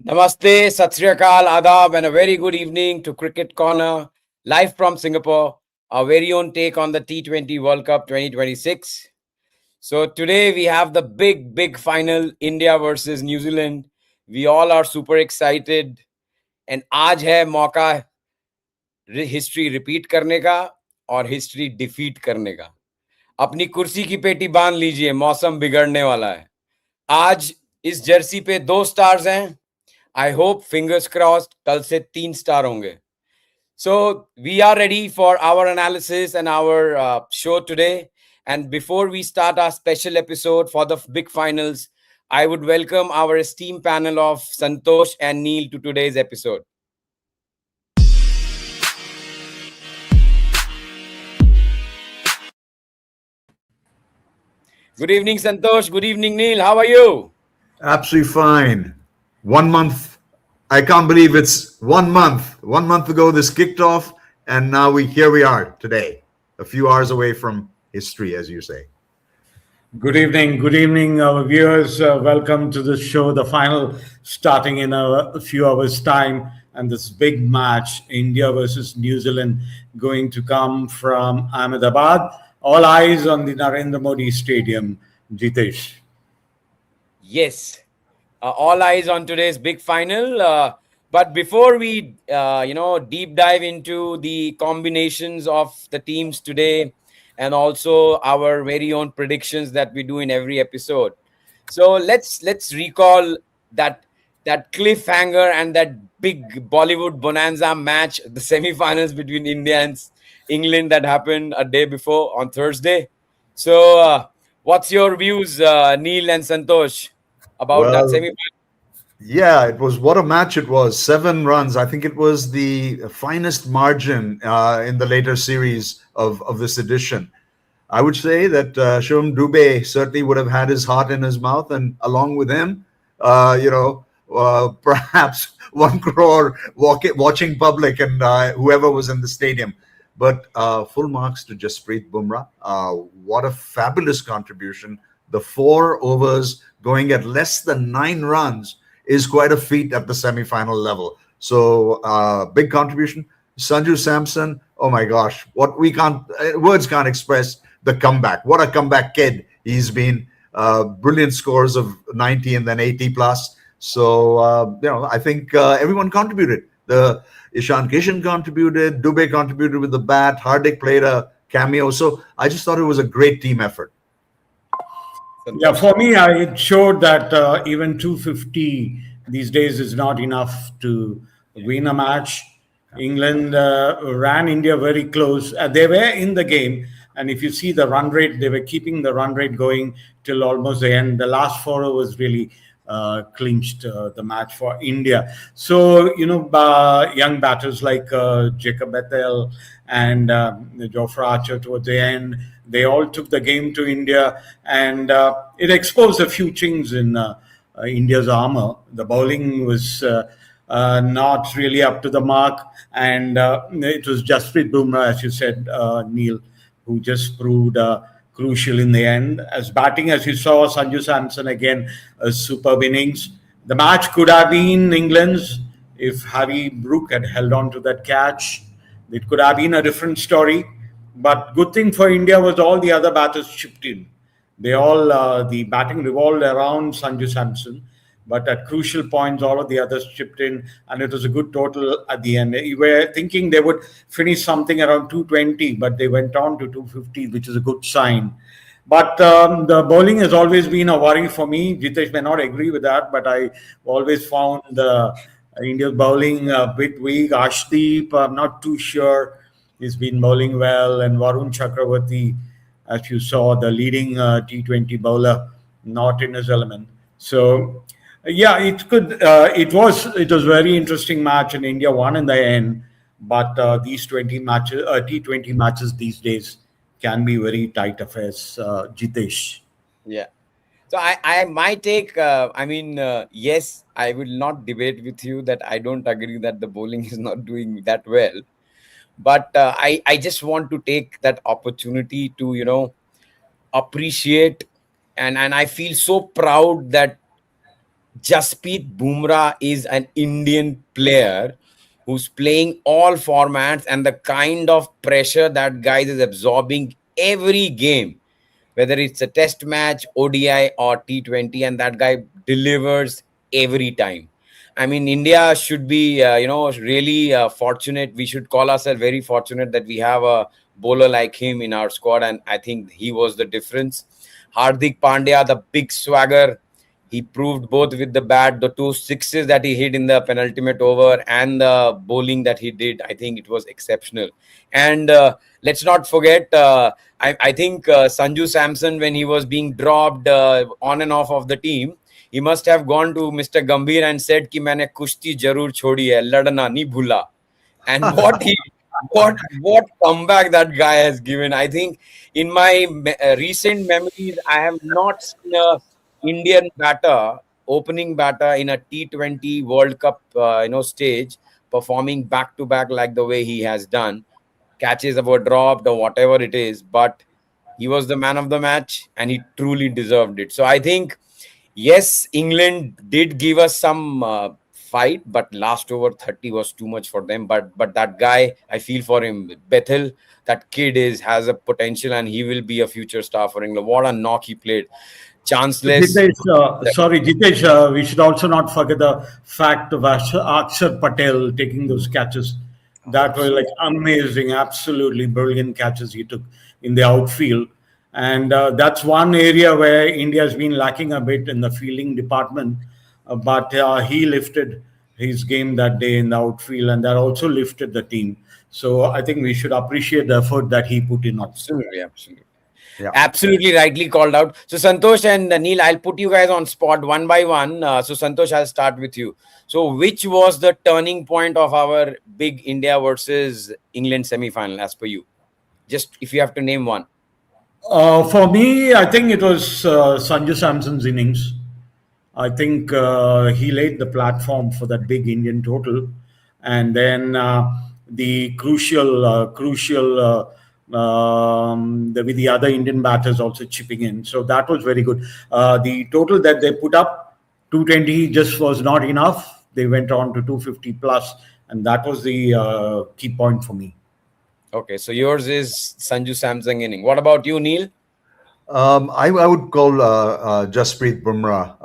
Namaste, Sat Sri Akal, Adab, and a very good evening to Cricket Corner, live from Singapore, our very own take on the T20 World Cup 2026. So today we have the big final, India versus New Zealand. We all are super excited, and आज है मौका history repeat करने का और history defeat करने का. अपनी कुर्सी की पेटी बांध लीजिए, मौसम बिगड़ने वाला है. आज इस जर्सी पे 2 स्टार्स हैं. I hope, fingers crossed, कल से 3 स्टार होंगे. So we are ready for our analysis and our show today. And before we start our special episode for the big finals, I would welcome our esteemed panel of Santosh and Neil to today's episode. Good evening, Santosh. Good evening, Neil. How are you? Absolutely fine. 1 month. I can't believe it's 1 month. 1 month ago, this kicked off, and now here we are today, a few hours away from history, as you say. Good evening, our viewers. Welcome to the show. The final starting in a few hours' time, and this big match, India versus New Zealand, going to come from Ahmedabad. All eyes on the Narendra Modi Stadium, Jitesh. Yes, all eyes on today's big final. But before we, deep dive into the combinations of the teams today, and also our very own predictions that we do in every episode. So let's recall that cliffhanger and that big Bollywood bonanza match, the semi-finals between India and England that happened a day before on Thursday. So what's your views, Neil and Santosh, about that Well, semi-final? yeah, it was what a match it was. 7 runs. I think it was the finest margin in the later series of this edition. I would say that Shivam Dubey certainly would have had his heart in his mouth, and along with him, perhaps 1 crore watching public and whoever was in the stadium. But full marks to Jasprit Bumrah. What a fabulous contribution. The 4 overs going at less than 9 runs is quite a feat at the semi-final level. So big contribution. Sanju Samson, oh my gosh, what we can't, words can't express the comeback. What a comeback kid he's been. Brilliant scores of 90 and then 80 plus. So, I think everyone contributed. The Ishan Kishan contributed, Dubey contributed with the bat, Hardik played a cameo. So I just thought it was a great team effort. Yeah, for me, it showed that even 250 these days is not enough to win a match. England ran India very close. They were in the game. And if you see the run rate, they were keeping the run rate going till almost the end. The last 4 overs really clinched the match for India. So, young batters like Jacob Bethel and Jofra Archer towards the end, they all took the game to India, and it exposed a few chinks in India's armor. The bowling was not really up to the mark, and it was Jasprit Bumrah, as you said, Neil, who just proved crucial in the end. As batting, as you saw, Sanju Samson again, a superb innings. The match could have been England's if Harry Brook had held on to that catch. It could have been a different story. But good thing for India was all the other batters chipped in. They all, the batting revolved around Sanju Samson. But at crucial points, all of the others chipped in, and it was a good total at the end. You were thinking they would finish something around 220, but they went on to 250, which is a good sign. But the bowling has always been a worry for me. Jitesh may not agree with that, but I always found India's bowling a bit weak. Ashdeep, I'm not too sure. He's been bowling well, and Varun Chakravarti, as you saw, the leading T20 bowler, not in his element. So, yeah, it could. It was very interesting match, and India won in the end. But these T20 matches these days can be very tight affairs. Jitesh. Yeah. So my take, yes, I will not debate with you that I don't agree that the bowling is not doing that well. But I just want to take that opportunity to, appreciate, and I feel so proud that Jasprit Bumrah is an Indian player who's playing all formats, and the kind of pressure that guy is absorbing every game, whether it's a test match, ODI, or T20, and that guy delivers every time. I mean, India should be, really fortunate. We should call ourselves very fortunate that we have a bowler like him in our squad, and I think he was the difference. Hardik Pandya, the big swagger, he proved both with the bat, the two sixes that he hit in the penultimate over, and the bowling that he did. I think it was exceptional. And let's not forget, I think Sanju Samson, when he was being dropped on and off of the team, he must have gone to Mr. Gambhir and said कि मैंने कुश्ती जरूर छोड़ी है, लड़ना नहीं भूला. And what comeback that guy has given. I think in my recent memories, I have not seen a Indian batter, opening batter in a T20 World Cup stage, performing back to back like the way he has done. Catches were dropped or whatever it is, but he was the man of the match and he truly deserved it. So I think, yes, England did give us some fight, but last over 30 was too much for them. But that guy, I feel for him, Bethel, that kid has a potential and he will be a future star for England. What a knock he played. Chanceless. Jitesh, sorry, Jitesh, we should also not forget the fact of Akshar Patel taking those catches. That were like amazing, absolutely brilliant catches he took in the outfield. And that's one area where India has been lacking a bit in the fielding department. But he lifted his game that day in the outfield, and that also lifted the team. So I think we should appreciate the effort that he put in. Absolutely, absolutely. Yeah. Absolutely rightly called out. So Santosh and Neil, I'll put you guys on spot one by one. So Santosh, I'll start with you. So which was the turning point of our big India versus England semi-final as per you? Just if you have to name one. For me, I think it was Sanju Samson's innings. I think he laid the platform for that big Indian total, and then the with the other Indian batters also chipping in. So that was very good. The total that they put up, 220, just was not enough. They went on to 250 plus, and that was the key point for me. Okay, so yours is Sanju Samson inning. What about you, Neil? I would call Jasprit Bumrah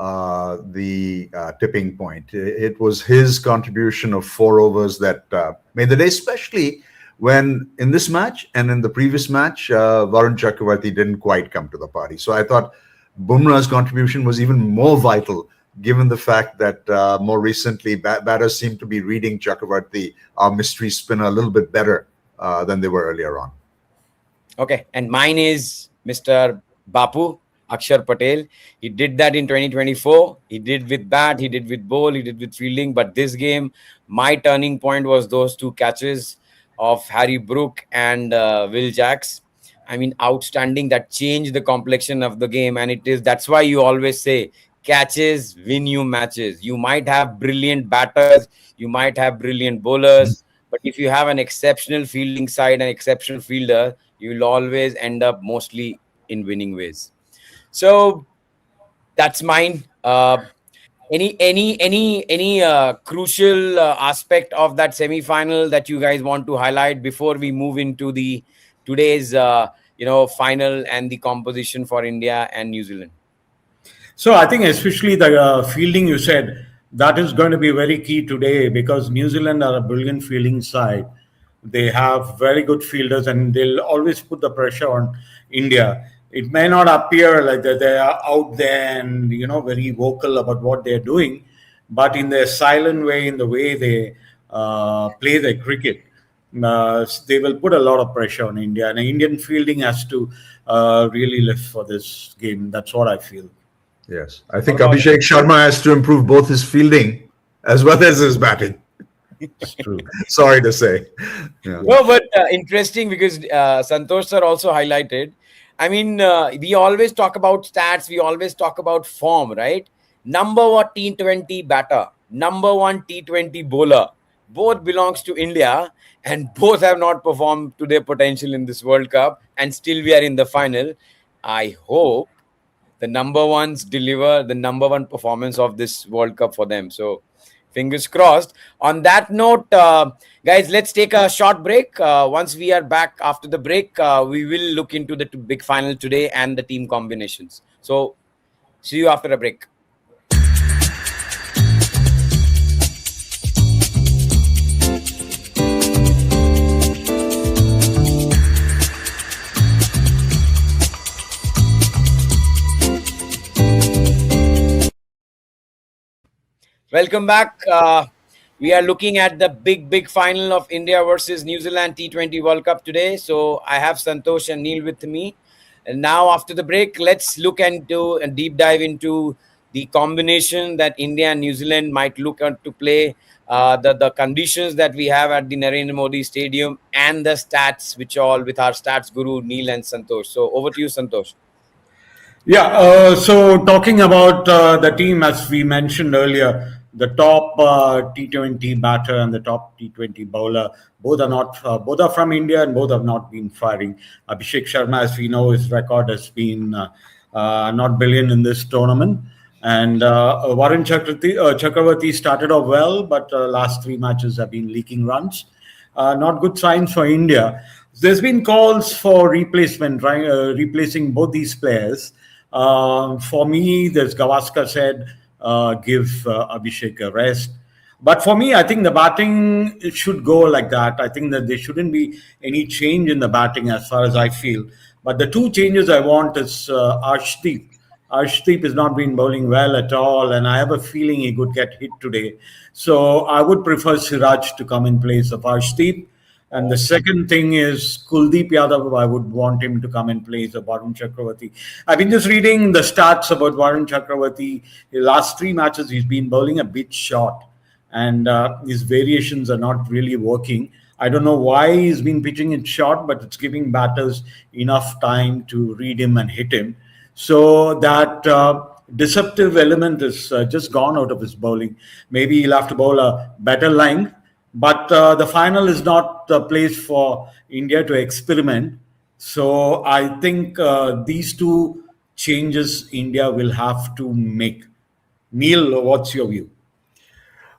the tipping point. It was his contribution of 4 overs that made the day, especially when in this match and in the previous match, Varun Chakravarti didn't quite come to the party. So I thought Bumrah's contribution was even more vital, given the fact that more recently batters seem to be reading Chakravarti, our mystery spinner, a little bit better than they were earlier on. Okay, and mine is Mr. Bapu, Akshar Patel. He did that in 2024. He did with bat, he did with bowl, he did with fielding. But this game, my turning point was those two catches of Harry Brook and Will Jacks. I mean, outstanding. That changed the complexion of the game. And that's why you always say catches win you matches. You might have brilliant batters, you might have brilliant bowlers, but if you have an exceptional fielding side, an exceptional fielder, you will always end up mostly in winning ways. So that's mine. Any crucial aspect of that semi-final that you guys want to highlight before we move into the today's final and the composition for India and New Zealand? So I think especially the fielding you said, that is going to be very key today because New Zealand are a brilliant fielding side. They have very good fielders and they'll always put the pressure on India. It may not appear like that they are out there and very vocal about what they're doing, but in their silent way, in the way they play their cricket, they will put a lot of pressure on India. And Indian fielding has to really lift for this game. That's what I feel. Yes, I think Abhishek Sharma has to improve both his fielding as well as his batting. It's true. Sorry to say. Yeah. No, but interesting because Santosh sir also highlighted. I mean, we always talk about stats. We always talk about form, right? Number one T20 batter, number one T20 bowler, both belongs to India and both have not performed to their potential in this World Cup. And still we are in the final. I hope the number ones deliver the number one performance of this World Cup for them. So fingers crossed. On that note, guys, let's take a short break. Once we are back after the break, we will look into the big final today and the team combinations. So see you after a break. Welcome back. We are looking at the big final of India versus New Zealand T20 World Cup today. So I have Santosh and Neil with me. And now after the break, let's look into and deep dive into the combination that India and New Zealand might look at to play, the conditions that we have at the Narendra Modi Stadium, and the stats, which all with our stats guru Neil and Santosh. So over to you, Santosh. Yeah, so talking about the team, as we mentioned earlier, the top T20 batter and the top T20 bowler, both are from India and both have not been firing. Abhishek Sharma, as we know, his record has been not brilliant in this tournament. And Varun Chakravarti started off well, but last three matches have been leaking runs. Not good signs for India. There's been calls for replacement, right? Replacing both these players. For me, there's Gavaskar said, give Abhishek a rest. But for me, I think the batting should go like that. I think that there shouldn't be any change in the batting as far as I feel. But the two changes I want is Arshdeep. Arshdeep has not been bowling well at all, and I have a feeling he could get hit today. So I would prefer Siraj to come in place of Arshdeep. And the second thing is Kuldeep Yadav. I would want him to come in place of Varun Chakravarti. I've been just reading the stats about Varun Chakravarti. The last three matches, he's been bowling a bit short, and his variations are not really working. I don't know why he's been pitching it short, but it's giving batters enough time to read him and hit him. So that deceptive element is just gone out of his bowling. Maybe he'll have to bowl a better length. But the final is not the place for India to experiment. So I think these two changes India will have to make. Neil, what's your view?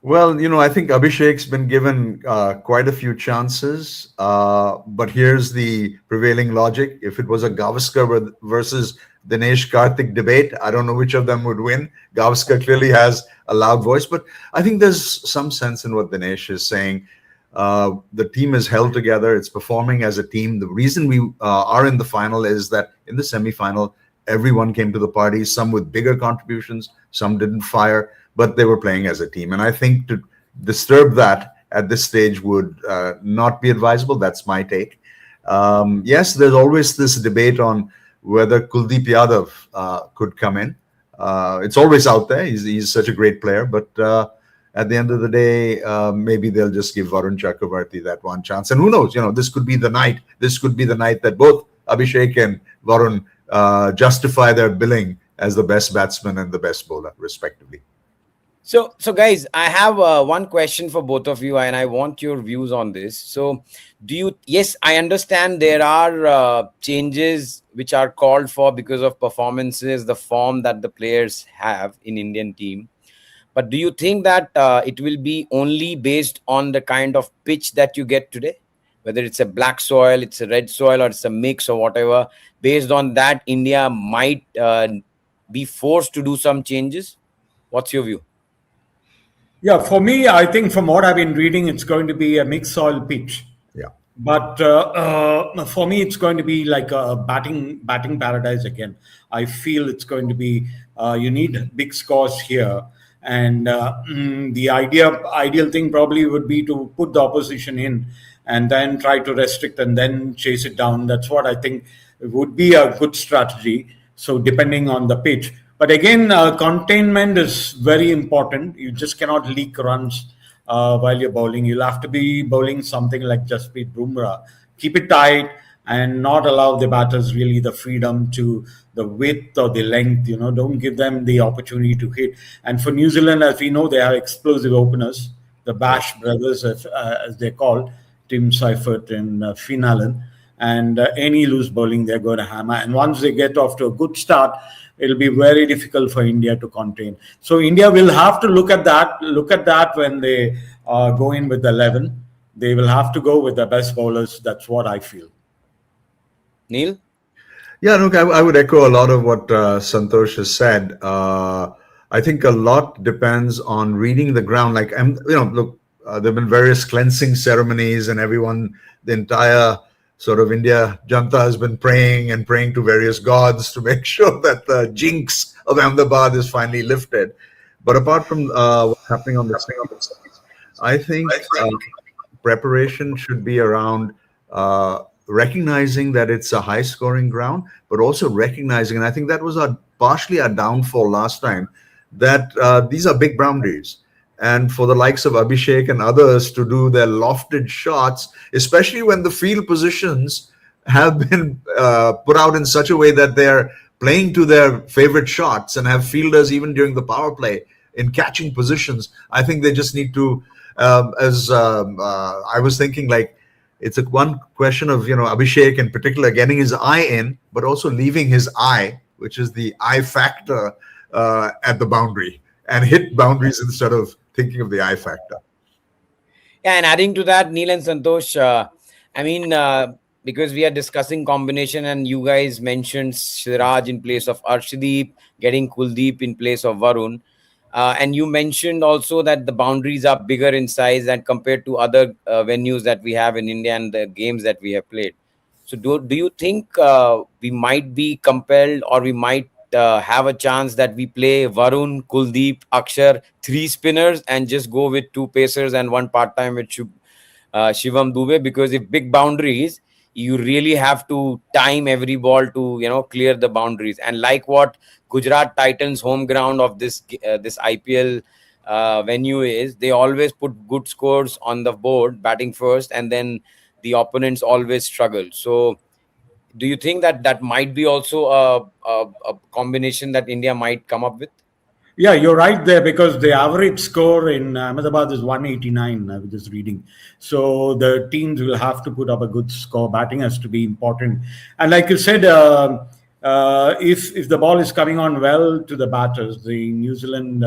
Well, I think Abhishek's been given quite a few chances, but here's the prevailing logic. If it was a Gavaskar versus Dinesh Karthik debate, I don't know which of them would win. Gavaskar clearly has a loud voice, but I think there's some sense in what Dinesh is saying. The team is held together. It's performing as a team. The reason we are in the final is that in the semi-final, everyone came to the party, some with bigger contributions, some didn't fire, but they were playing as a team. And I think to disturb that at this stage would not be advisable. That's my take. Yes, there's always this debate on whether Kuldeep Yadav could come in. It's always out there. He's such a great player. But at the end of the day, maybe they'll just give Varun Chakravarti that one chance. And who knows? This could be the night. This could be the night that both Abhishek and Varun justify their billing as the best batsman and the best bowler, respectively. So guys, I have one question for both of you, and I want your views on this. So, yes, I understand there are changes which are called for because of performances, the form that the players have in Indian team. But do you think that it will be only based on the kind of pitch that you get today? Whether it's a black soil, it's a red soil, or it's a mix or whatever. Based on that, India might be forced to do some changes. What's your view? Yeah, for me, I think from what I've been reading, it's going to be a mixed soil pitch. Yeah. But for me, it's going to be like a batting paradise again. I feel it's going to be you need big scores here, and the ideal thing probably would be to put the opposition in and then try to restrict and then chase it down. That's what I think would be a good strategy. So depending on the pitch. But again, containment is very important. You just cannot leak runs while you're bowling. You'll have to be bowling something like Jasprit Bumrah. Keep it tight and not allow the batters really the freedom to the width or the length. Don't give them the opportunity to hit. And for New Zealand, as we know, they have explosive openers, the Bash brothers, as they're called, Tim Seifert and Finn Allen. and any loose bowling they're going to hammer. And once they get off to a good start, it'll be very difficult for India to contain. So India will have to look at that. Look at that when they go in with the 11. They will have to go with the best bowlers. That's what I feel. Neil? Yeah, look, I would echo a lot of what Santosh has said. I think a lot depends on reading the ground. Like, look, there have been various cleansing ceremonies, and everyone, the entire sort of India Janta has been praying and praying to various gods to make sure that the jinx of Ahmedabad is finally lifted. But apart from what's happening on the streets, I think preparation should be around recognizing that it's a high scoring ground, but also recognizing, and I think that was partially our downfall last time, that these are big boundaries. And for the likes of Abhishek and others to do their lofted shots, especially when the field positions have been put out in such a way that they're playing to their favorite shots and have fielders even during the power play in catching positions, I think they just need to, I was thinking, like, it's one question of, Abhishek in particular getting his eye in, but also leaving his eye, which is the eye factor, at the boundary, and hit boundaries instead of thinking of the eye factor. Yeah, and adding to that, Neil and Santosh, because we are discussing combination, and you guys mentioned Siraj in place of Arshdeep, getting Kuldeep in place of Varun. And you mentioned also that the boundaries are bigger in size and compared to other venues that we have in India and the games that we have played. So do you think we might be compelled, or we might have a chance that we play Varun, Kuldeep, Akshar, 3 spinners, and just go with 2 pacers and 1 part-time with Shivam Dube? Because if big boundaries, you really have to time every ball to clear the boundaries. And like what Gujarat Titans home ground of this IPL venue is, they always put good scores on the board batting first, and then the opponents always struggle. So do you think that might be also a combination that India might come up with? Yeah, you're right there, because the average score in Ahmedabad is 189. I was just reading. So the teams will have to put up a good score. Batting has to be important. And like you said, if the ball is coming on well to the batters, the New Zealand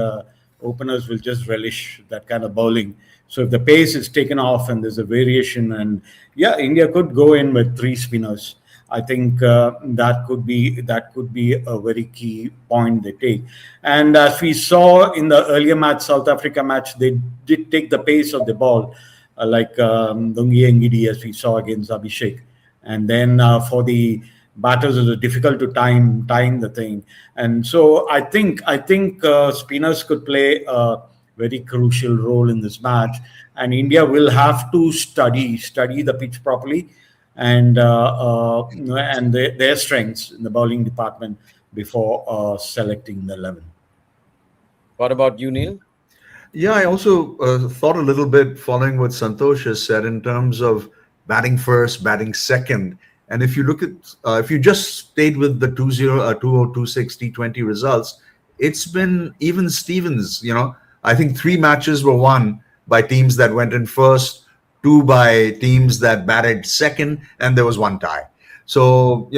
openers will just relish that kind of bowling. So if the pace is taken off and there's a variation, and yeah, India could go in with 3 spinners. I think that could be a very key point they take. And as we saw in the earlier match, South Africa match, they did take the pace of the ball, like Dungi Ngidi, as we saw against Abhishek. And then for the batters, it was difficult to time the thing. And so I think spinners could play a very crucial role in this match. And India will have to study the pitch properly, and their strengths in the bowling department before selecting the 11. What about you, Neil? Yeah, I also thought a little bit following what Santosh has said in terms of batting first, batting second. And if you look at, if you just stayed with the 2026 T20 results, it's been even Stevens. I think 3 matches were won by teams that went in first, 2 by teams that batted second, and there was 1 tie. So,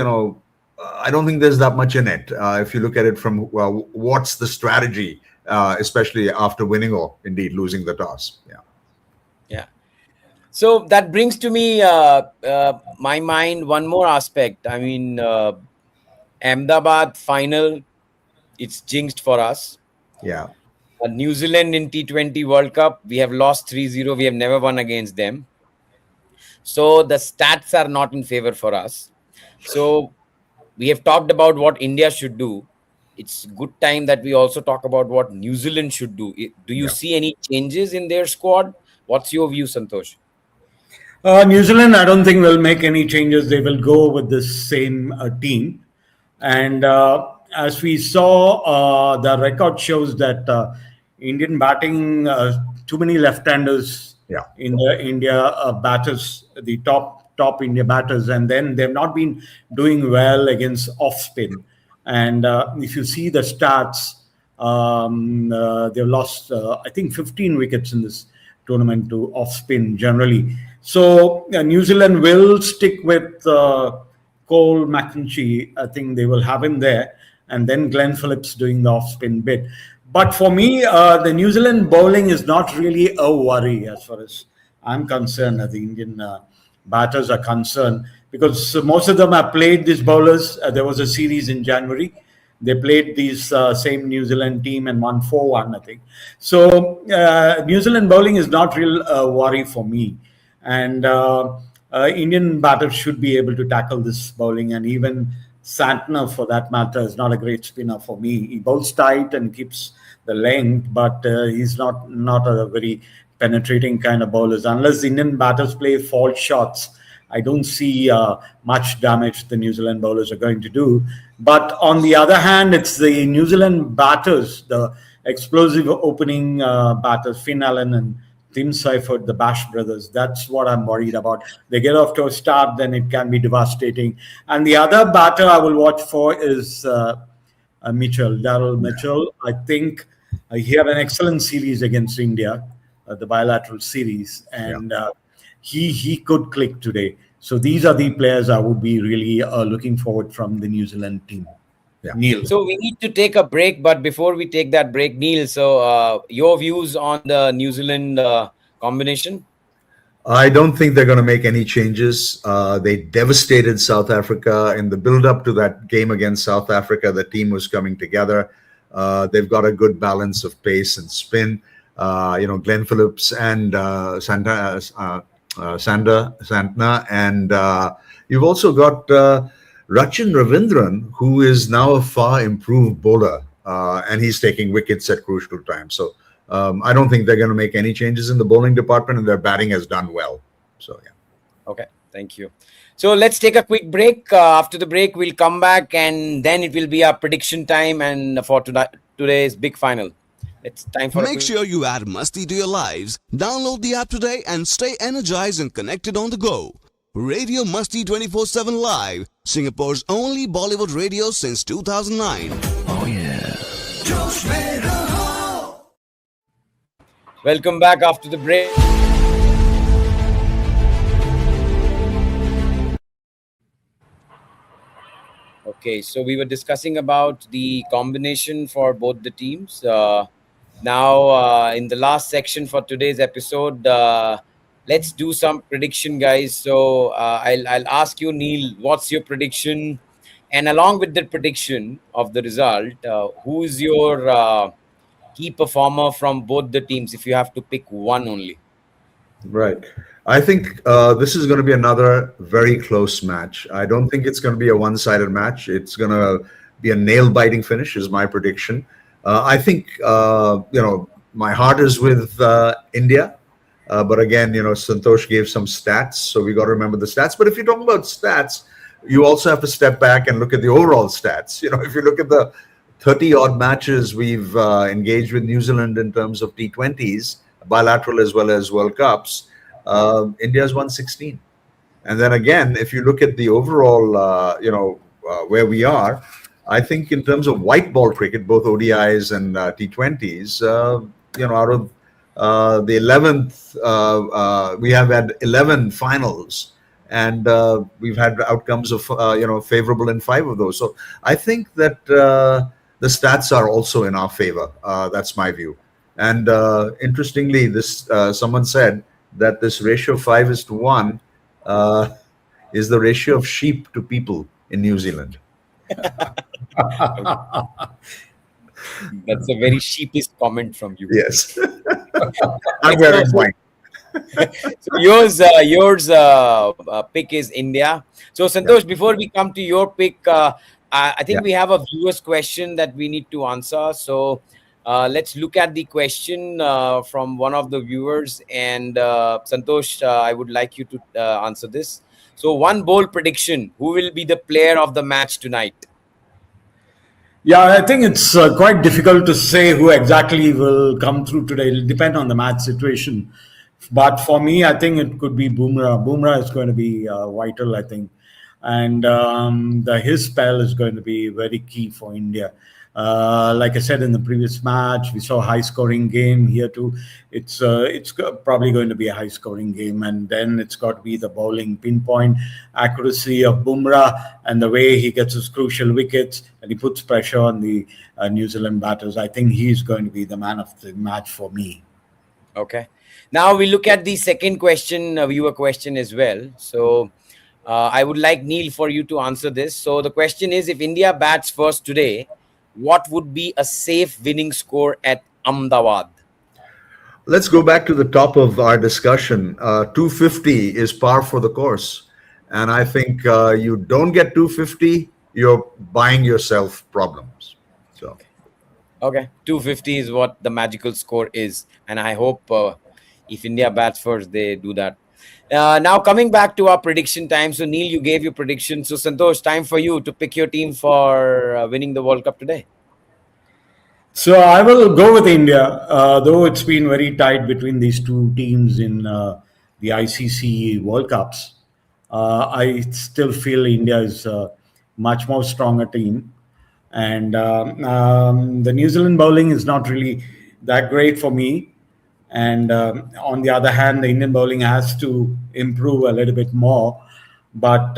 I don't think there's that much in it. If you look at it from what's the strategy, especially after winning or indeed losing the toss. Yeah. So that brings to me my mind one more aspect. I mean, Ahmedabad final, it's jinxed for us. Yeah. New Zealand in T20 World Cup, we have lost 3-0. We have never won against them. So the stats are not in favor for us. So we have talked about what India should do. It's good time that we also talk about what New Zealand should do. Do you see any changes in their squad? What's your view, Santosh? New Zealand, I don't think will make any changes. They will go with the same team. And as we saw, the record shows that Indian batting, too many left-handers in the India batters, the top India batters, and then they've not been doing well against off-spin. And if you see the stats, they've lost, I think, 15 wickets in this tournament to off spin generally. So New Zealand will stick with Cole McIntyre. I think they will have him there, and then Glenn Phillips doing the off spin bit. But for me, the New Zealand bowling is not really a worry as far as I'm concerned, as the Indian batters are concerned, because most of them have played these bowlers. There was a series in January. They played these same New Zealand team and won 4-1, I think. So New Zealand bowling is not real worry for me. And Indian batters should be able to tackle this bowling. And even Santner, for that matter, is not a great spinner for me. He bowls tight and keeps the length, but he's not a very penetrating kind of bowlers. Unless Indian batters play false shots, I don't see much damage the New Zealand bowlers are going to do. But on the other hand, it's the New Zealand batters, the explosive opening batters, Finn Allen and Tim Seifert, the Bash brothers. That's what I'm worried about. They get off to a start, then it can be devastating. And the other batter I will watch for is Mitchell, Daryl Mitchell. I think he had an excellent series against India, the bilateral series, and he could click today. So these are the players I would be really looking forward from the New Zealand team. Yeah. Neil. So we need to take a break, but before we take that break, Neil, so your views on the New Zealand combination? I don't think they're going to make any changes. They devastated South Africa in the build-up to that game against South Africa. The team was coming together. They've got a good balance of pace and spin. Glenn Phillips and Santner, and you've also got Rachin Ravindran, who is now a far improved bowler, and he's taking wickets at crucial times. So I don't think they're going to make any changes in the bowling department, and their batting has done well. So yeah. Okay, thank you. So let's take a quick break. After the break, we'll come back, and then it will be our prediction time and for today's big final. It's time for. Make sure you add Masti to your lives. Download the app today and stay energized and connected on the go. Radio Masti 24/7 Live, Singapore's only Bollywood radio since 2009. Oh yeah. Welcome back after the break. Okay, so we were discussing about the combination for both the teams. Now, in the last section for today's episode, let's do some prediction, guys. So I'll ask you, Neil, what's your prediction? And along with the prediction of the result, who's your key performer from both the teams, if you have to pick one only? Right. I think this is going to be another very close match. I don't think it's going to be a one-sided match. It's going to be a nail-biting finish, is my prediction. I think, my heart is with India. But again, Santosh gave some stats, so we got to remember the stats. But if you talk about stats, you also have to step back and look at the overall stats. If you look at the 30-odd matches we've engaged with New Zealand in terms of T20s, bilateral as well as World Cups, India's won 16. And then again, if you look at the overall, where we are, I think in terms of white ball cricket, both ODIs and T20s, out of the 11th, we have had 11 finals, and we've had outcomes of favorable in 5 of those. So I think that the stats are also in our favor. That's my view. And interestingly, this someone said that this ratio 5:1 is the ratio of sheep to people in New Zealand. That's a very sheepish comment from you. Yes. I'm wearing mine. So yours pick is India. So Santosh, before we come to your pick, I think we have a viewer's question that we need to answer. So let's look at the question from one of the viewers. And Santosh, I would like you to answer this. So one bold prediction: who will be the player of the match tonight? Yeah, I think it's quite difficult to say who exactly will come through today. It'll depend on the match situation. But for me, I think it could be Bumrah. Bumrah is going to be vital, I think. And his spell is going to be very key for India. Like I said in the previous match, we saw a high-scoring game here too. It's probably going to be a high-scoring game, and then it's got to be the bowling pinpoint accuracy of Bumrah and the way he gets his crucial wickets and he puts pressure on the New Zealand batters. I think he's going to be the man of the match for me. Okay. Now we look at the second question, viewer question as well. So I would like Neil for you to answer this. So the question is, if India bats first today, what would be a safe winning score at Ahmedabad? Let's go back to the top of our discussion. 250 is par for the course. And I think you don't get 250, you're buying yourself problems. So, okay, 250 is what the magical score is. And I hope if India bats first, they do that. Now coming back to our prediction time. So Neil, you gave your prediction. So Santosh, time for you to pick your team for winning the World Cup today. So I will go with India, though it's been very tight between these two teams in the ICC World Cups. I still feel India is a much more stronger team. And the New Zealand bowling is not really that great for me. And on the other hand, the Indian bowling has to improve a little bit more. But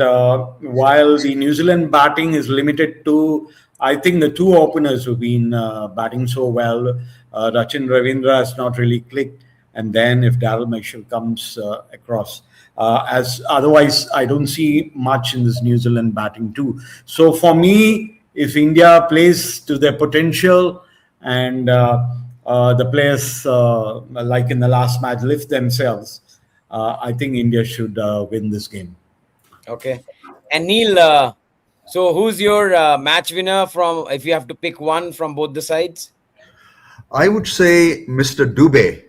while the New Zealand batting is limited to, I think the two openers who've been batting so well, Rachin Ravindra has not really clicked. And then if Daryl Mitchell comes across, as otherwise, I don't see much in this New Zealand batting too. So for me, if India plays to their potential and the players, like in the last match, lift themselves, I think India should win this game. Okay. And Neil, so who's your match winner from, if you have to pick one from both the sides? I would say Mr. Dubey,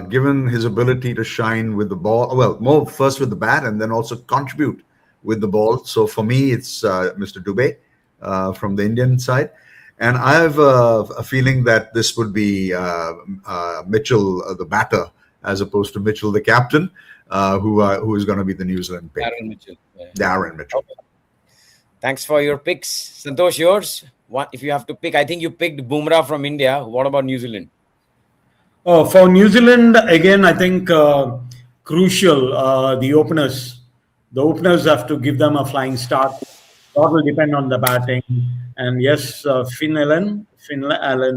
given his ability to shine with the ball, well, more first with the bat and then also contribute with the ball. So for me, it's Mr. Dubey from the Indian side. And I have a feeling that this would be Mitchell, the batter, as opposed to Mitchell, the captain, who is going to be the New Zealand pick. Darren Mitchell. Yeah. Darren Mitchell. Okay. Thanks for your picks. Santosh, yours? What, if you have to pick, I think you picked Bumrah from India. What about New Zealand? Oh, for New Zealand, again, I think crucial, the openers. The openers have to give them a flying start. That will depend on the batting. And yes, Finn Allen,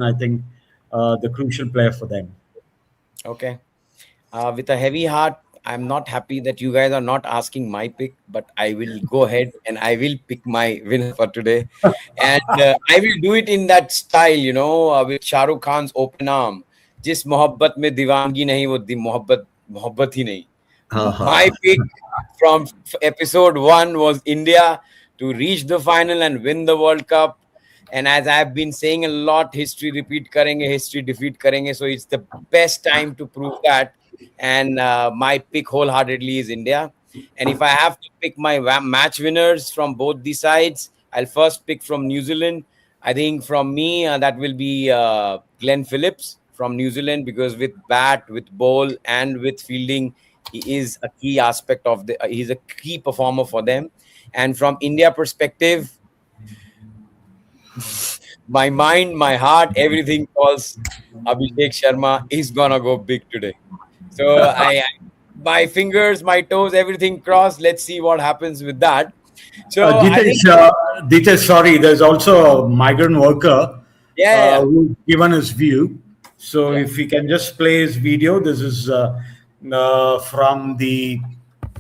I think, the crucial player for them. Okay. With a heavy heart, I'm not happy that you guys are not asking my pick, but I will go ahead and I will pick my winner for today. And I will do it in that style, you know, with Shah Rukh Khan's open arm. Jis mohabbat mein diwangi nahi, wo di mohabbat hi nahi. My pick from episode 1 was India to reach the final and win the World Cup. And as I've been saying a lot, history repeat karenge, history defeat karenge. So it's the best time to prove that. And my pick wholeheartedly is India. And if I have to pick my match winners from both the sides, I'll first pick from New Zealand. I think from me, that will be Glenn Phillips from New Zealand, because with bat, with bowl, and with fielding, he is a key aspect of the. He's a key performer for them. And from India perspective, my mind, my heart, everything calls Abhishek Sharma is gonna go big today. So my fingers, my toes, everything crossed. Let's see what happens with that. So Ditesh, sorry, there's also a migrant worker who's given his view. So if we can just play his video, this is from the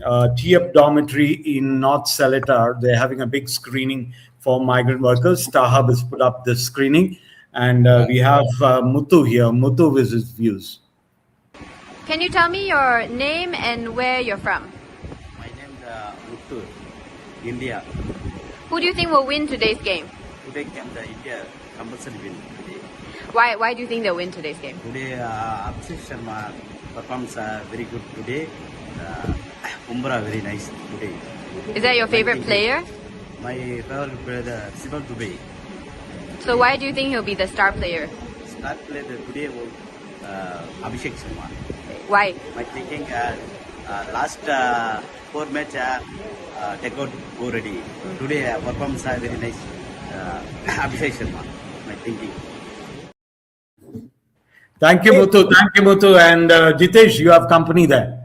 TF dormitory in North Seletar. They're having a big screening for migrant workers. Starhub has put up the screening, and we have Muthu here. Muthu with his views. Can you tell me your name and where you're from? My name is Muthu, India. Who do you think will win today's game? Today India compulsory win today. Why do you think they'll win today's game? Today Abhishek Sharma performs very good today. Bumrah very nice today. Is that your favorite player? My favorite player is Sivan Dubey. So why do you think he'll be the star player? Star player today was Abhishek Sharma. Why? My thinking last 4 match take out already. Today performance very nice. Abhishek Sharma. My thinking. Thank you, Muthu. Thank you, Muthu. And Jitesh, you have company there.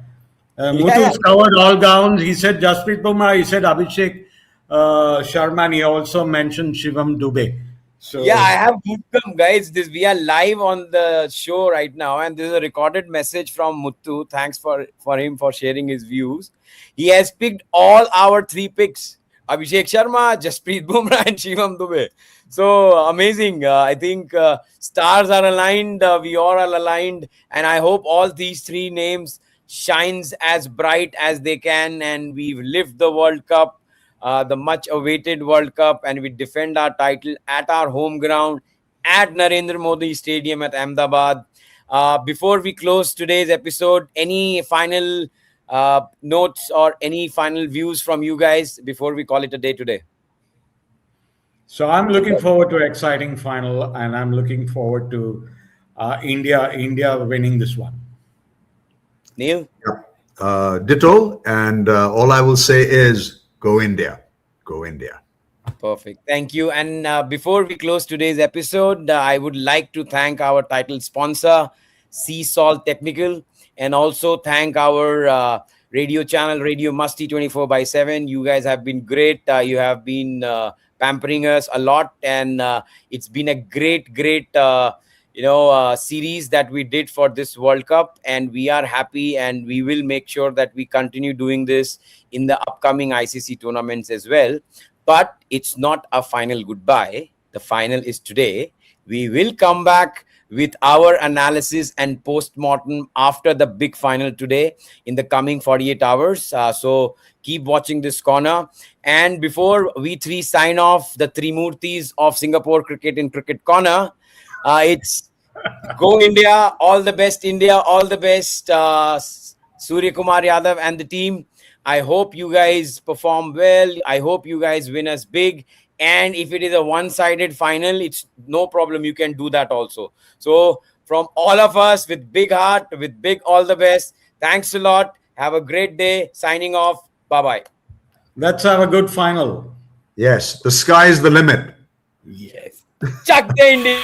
Yeah. Muthu's covered all grounds. He said Jasprit Bumrah. He said Abhishek Sharma. And he also mentioned Shivam Dubey. So Yeah, I have goosebumps, guys. This we are live on the show right now, and this is a recorded message from Muthu. Thanks for him for sharing his views. He has picked all our three picks: Abhishek Sharma, Jasprit Bumrah, and Shivam Dubey. So amazing! I think stars are aligned. We all are aligned, and I hope all these three names shines as bright as they can, and we lift the World Cup, the much awaited World Cup, and we defend our title at our home ground at Narendra Modi Stadium at Ahmedabad. Before we close today's episode, any final notes or any final views from you guys before we call it a day today? So I'm looking forward to an exciting final, and I'm looking forward to India winning this one. Neil? Ditto. And all I will say is go India. Go India. Perfect. Thank you. And before we close today's episode, I would like to thank our title sponsor, Sea Salt Technical, and also thank our radio channel, Radio Musty 24/7. You guys have been great. You have been pampering us a lot, and it's been a great series that we did for this World Cup, and we are happy, and we will make sure that we continue doing this in the upcoming ICC tournaments as well. But it's not a final goodbye. The final is today. We will come back with our analysis and post-mortem after the big final today in the coming 48 hours. So keep watching this corner. And before we three sign off, the three Murtis of Singapore cricket in Cricket Corner, it's go India, all the best India, all the best Surya Kumar Yadav and the team. I hope you guys perform well. I hope you guys win us big. And if it is a one-sided final, it's no problem. You can do that also. So from all of us with big heart, with big all the best. Thanks a lot. Have a great day. Signing off. Bye-bye. Let's have a good final. Yes, the sky is the limit. Yes. Chuck the India.